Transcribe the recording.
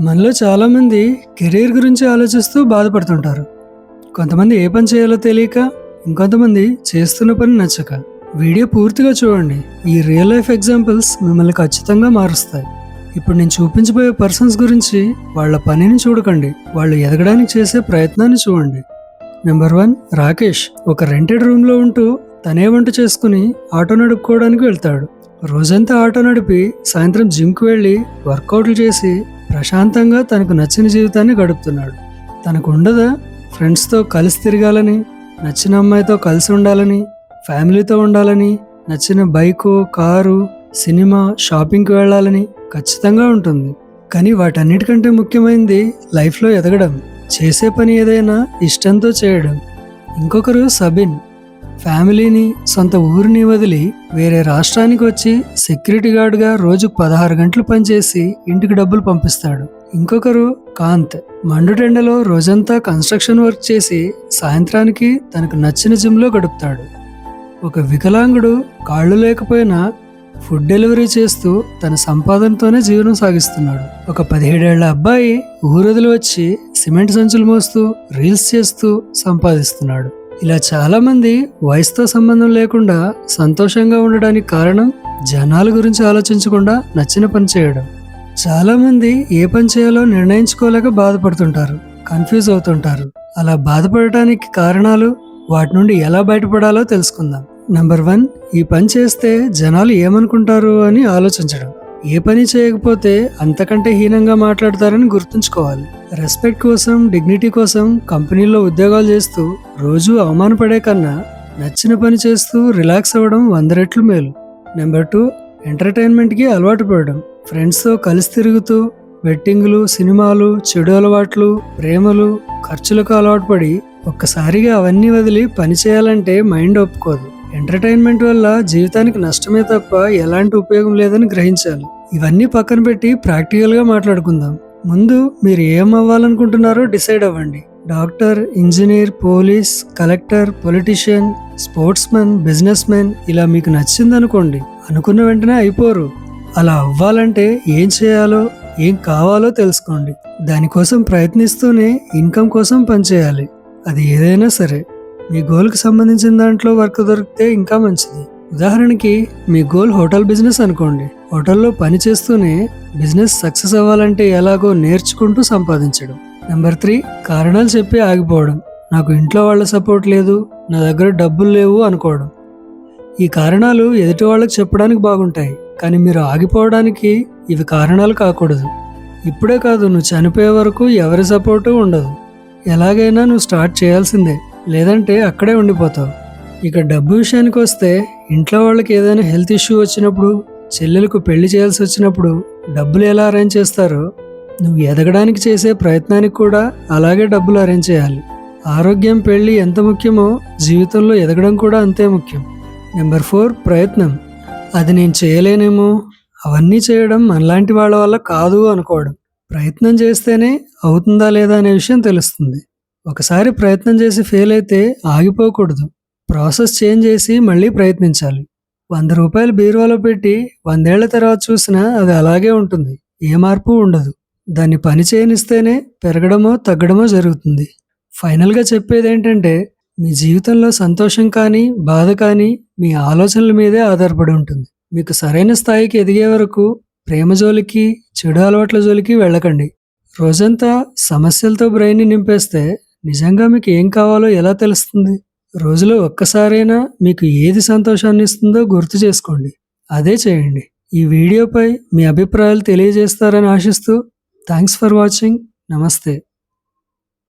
మనలో చాలామంది కెరీర్ గురించి ఆలోచిస్తూ బాధపడుతుంటారు. కొంతమంది ఏ పని చేయాలో తెలియక, ఇంకొంతమంది చేస్తున్న పని నచ్చక. వీడియో పూర్తిగా చూడండి. ఈ రియల్ లైఫ్ ఎగ్జాంపుల్స్ మిమ్మల్ని ఖచ్చితంగా మారుస్తాయి. ఇప్పుడు నేను చూపించబోయే పర్సన్స్ గురించి వాళ్ళ పనిని చూడకండి, వాళ్ళు ఎదగడానికి చేసే ప్రయత్నాన్ని చూడండి. నెంబర్ 1, రాకేష్. ఒక రెంటెడ్ రూమ్లో ఉంటూ తనే వంట చేసుకుని ఆటో నడుపుకోవడానికి వెళ్తాడు. రోజంతా ఆటో నడిపి సాయంత్రం జిమ్కి వెళ్ళి వర్కౌట్లు చేసి ప్రశాంతంగా తనకు నచ్చిన జీవితాన్ని గడుపుతున్నాడు. తనకు ఉండదా ఫ్రెండ్స్తో కలిసి తిరగాలని, నచ్చిన అమ్మాయితో కలిసి ఉండాలని, ఫ్యామిలీతో ఉండాలని, నచ్చిన బైకు, కారు, సినిమా, షాపింగ్కి వెళ్ళాలని ఖచ్చితంగా ఉంటుంది. కానీ వాటన్నిటికంటే ముఖ్యమైనది లైఫ్లో ఎదగడం, చేసే పని ఏదైనా ఇష్టంతో చేయడం. ఇంకొకరు సబిన్. ఫ్యామిలీని, సొంత ఊరిని వదిలి వేరే రాష్ట్రానికి వచ్చి సెక్యూరిటీ గార్డ్గా రోజుకు 16 గంటలు పనిచేసి ఇంటికి డబ్బులు పంపిస్తాడు. ఇంకొకరు కాంత్. మండుటెండలో రోజంతా కన్స్ట్రక్షన్ వర్క్ చేసి సాయంత్రానికి తనకు నచ్చిన జిమ్లో గడుపుతాడు. ఒక వికలాంగుడు కాళ్ళు లేకపోయినా ఫుడ్ డెలివరీ చేస్తూ తన సంపాదనతోనే జీవనం సాగిస్తున్నాడు. ఒక 17 ఏళ్ల అబ్బాయి ఊరొదిలి వచ్చి సిమెంట్ సంచులు మోస్తూ రీల్స్ చేస్తూ సంపాదిస్తున్నాడు. ఇలా చాలా మంది వయసుతో సంబంధం లేకుండా సంతోషంగా ఉండడానికి కారణం జనాల గురించి ఆలోచించకుండా నచ్చిన పని చేయడం. చాలా మంది ఏ పని చేయాలో నిర్ణయించుకోలేక బాధపడుతుంటారు, కన్ఫ్యూజ్ అవుతుంటారు. అలా బాధపడటానికి కారణాలు, వాటి నుండి ఎలా బయటపడాలో తెలుసుకుందాం. నెంబర్ 1, ఈ పని చేస్తే జనాలు ఏమనుకుంటారు అని ఆలోచించడం. ఏ పని చేయకపోతే అంతకంటే హీనంగా మాట్లాడతారని గుర్తుంచుకోవాలి. రెస్పెక్ట్ కోసం, డిగ్నిటీ కోసం కంపెనీల్లో ఉద్యోగాలు చేస్తూ రోజు అవమానపడే కన్నా నచ్చిన పని చేస్తూ రిలాక్స్ అవ్వడం 100 రెట్లు మేలు. నెంబర్ 2, ఎంటర్టైన్మెంట్కి అలవాటు పడడం. ఫ్రెండ్స్తో కలిసి తిరుగుతూ బెట్టింగ్లు, సినిమాలు, చెడు అలవాట్లు, ప్రేమలు, ఖర్చులకు అలవాటు పడి ఒక్కసారిగా అవన్నీ వదిలి పని చేయాలంటే మైండ్ ఒప్పుకోదు. ఎంటర్టైన్మెంట్ వల్ల జీవితానికి నష్టమే తప్ప ఎలాంటి ఉపయోగం లేదని గ్రహించాలి. ఇవన్నీ పక్కన పెట్టి ప్రాక్టికల్గా మాట్లాడుకుందాం. ముందు మీరు ఏం అవ్వాలనుకుంటున్నారో డిసైడ్ అవ్వండి. Doctor, engineer, police, collector, politician, sports men, business men, ఇలా మీకు నచ్చిందనుకోండి. అనుకున్న వెంటనే అయిపోరు. అలా అవ్వాలంటే ఏం చేయాలో, ఏం కావాలో తెలుసుకోండి. దానికోసం ప్రయత్నిస్తూనే ఇన్కమ్ కోసం పనిచేయాలి. అది ఏదైనా సరే. మీ గోల్కి సంబంధించిన దాంట్లో వర్క్ దొరికితే ఇంకా మంచిది. ఉదాహరణకి మీ గోల్ హోటల్ బిజినెస్ అనుకోండి. హోటల్లో పని చేస్తూనే బిజినెస్ సక్సెస్ అవ్వాలంటే ఎలాగో నేర్చుకుంటూ సంపాదించడం. నెంబర్ 3, కారణాలు చెప్పి ఆగిపోవడం. నాకు ఇంట్లో వాళ్ళ సపోర్ట్ లేదు, నా దగ్గర డబ్బులు లేవు అనుకోవడం. ఈ కారణాలు ఎదుటి వాళ్ళకి చెప్పడానికి బాగుంటాయి, కానీ మీరు ఆగిపోవడానికి ఇవి కారణాలు కాకూడదు. ఇప్పుడే కాదు, నువ్వు చనిపోయే వరకు ఎవరి సపోర్టు ఉండదు. ఎలాగైనా నువ్వు స్టార్ట్ చేయాల్సిందే, లేదంటే అక్కడే ఉండిపోతావు. ఇక డబ్బు విషయానికి వస్తే, ఇంట్లో వాళ్ళకి ఏదైనా హెల్త్ ఇష్యూ వచ్చినప్పుడు, చెల్లెలకు పెళ్లి చేయాల్సి వచ్చినప్పుడు డబ్బులు ఎలా అరేంజ్ చేస్తారో నువ్వు ఎదగడానికి చేసే ప్రయత్నానికి కూడా అలాగే డబ్బులు అరేంజ్ చేయాలి. ఆరోగ్యం, పెళ్లి ఎంత ముఖ్యమో జీవితంలో ఎదగడం కూడా అంతే ముఖ్యం. నెంబర్ 4, ప్రయత్నం. అది నేను చేయలేనేమో, అవన్నీ చేయడం మనలాంటి వాళ్ళ వల్ల కాదు అనుకోవడం. ప్రయత్నం చేస్తేనే అవుతుందా లేదా అనే విషయం తెలుస్తుంది. ఒకసారి ప్రయత్నం చేసి ఫెయిల్ అయితే ఆగిపోకూడదు. ప్రాసెస్ చేంజ్ చేసి మళ్ళీ ప్రయత్నించాలి. 100 రూపాయలు బీరువాలో పెట్టి 100 ఏళ్ల తర్వాత చూసినా అది అలాగే ఉంటుంది, ఏ మార్పు ఉండదు. దాన్ని పని చేయనిస్తేనే పెరగడమో తగ్గడమో జరుగుతుంది. ఫైనల్గా చెప్పేది ఏంటంటే, మీ జీవితంలో సంతోషం కానీ బాధ కానీ మీ ఆలోచనల మీదే ఆధారపడి ఉంటుంది. మీకు సరైన స్థాయికి ఎదిగే వరకు ప్రేమ జోలికి, చెడు అలవాట్ల జోలికి వెళ్ళకండి. రోజంతా సమస్యలతో బ్రెయిన్ని నింపేస్తే నిజంగా మీకు ఏం కావాలో ఎలా తెలుస్తుంది? రోజులో ఒక్కసారైనా మీకు ఏది సంతోషాన్ని ఇస్తుందో గుర్తు చేసుకోండి, అదే చేయండి. ఈ వీడియోపై మీ అభిప్రాయాలు తెలియజేస్తారని ఆశిస్తూ థ్యాంక్స్ ఫర్ వాచింగ్. నమస్తే.